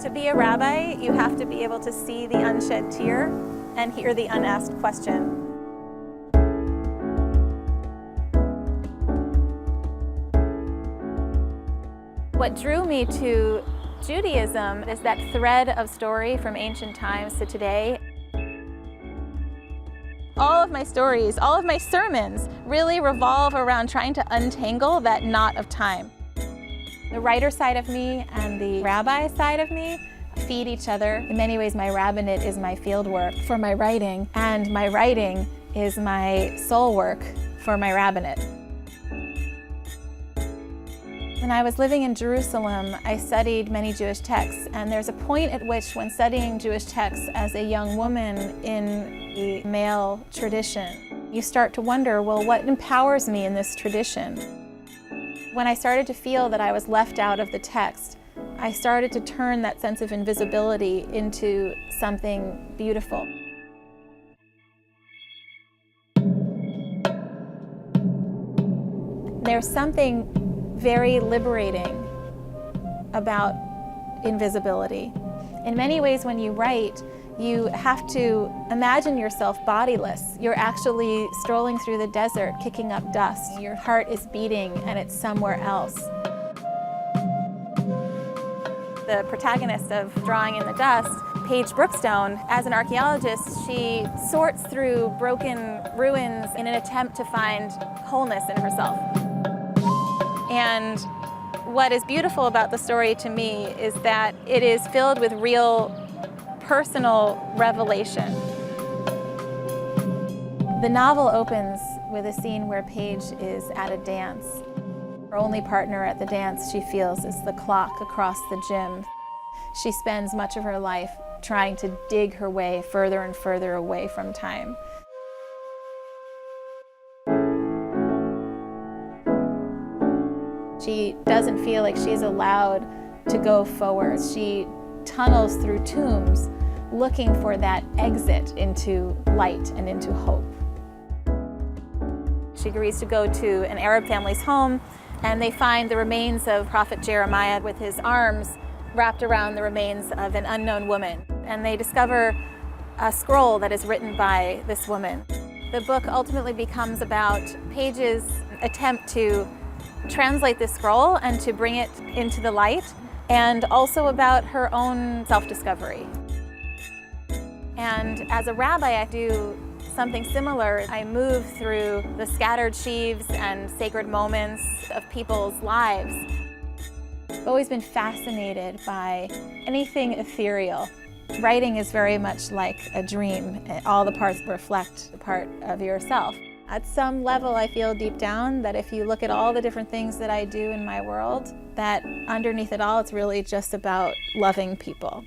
To be a rabbi, you have to be able to see the unshed tear and hear the unasked question. What drew me to Judaism is that thread of story from ancient times to today. All of my stories, all of my sermons really revolve around trying to untangle that knot of time. The writer side of me and the rabbi side of me feed each other. In many ways, my rabbinate is my field work for my writing, and my writing is my soul work for my rabbinate. When I was living in Jerusalem, I studied many Jewish texts, and there's a point at which, when studying Jewish texts as a young woman in the male tradition, you start to wonder, well, what empowers me in this tradition? When I started to feel that I was left out of the text, I started to turn that sense of invisibility into something beautiful. There's something very liberating about invisibility. In many ways, when you write, you have to imagine yourself bodiless. You're actually strolling through the desert, kicking up dust. Your heart is beating and it's somewhere else. The protagonist of Drawing in the Dust, Page Brookstone, as an archaeologist, she sorts through broken ruins in an attempt to find wholeness in herself. And what is beautiful about the story to me is that it is filled with real personal revelation. The novel opens with a scene where Paige is at a dance. Her only partner at the dance, she feels, is the clock across the gym. She spends much of her life trying to dig her way further and further away from time. She doesn't feel like she's allowed to go forward. She tunnels through tombs looking for that exit into light and into hope. She agrees to go to an Arab family's home, and they find the remains of Prophet Jeremiah with his arms wrapped around the remains of an unknown woman. And they discover a scroll that is written by this woman. The book ultimately becomes about Paige's attempt to translate this scroll and to bring it into the light, and also about her own self-discovery. And as a rabbi, I do something similar. I move through the scattered sheaves and sacred moments of people's lives. I've always been fascinated by anything ethereal. Writing is very much like a dream. All the parts reflect a part of yourself. At some level, I feel deep down that if you look at all the different things that I do in my world, that underneath it all, it's really just about loving people.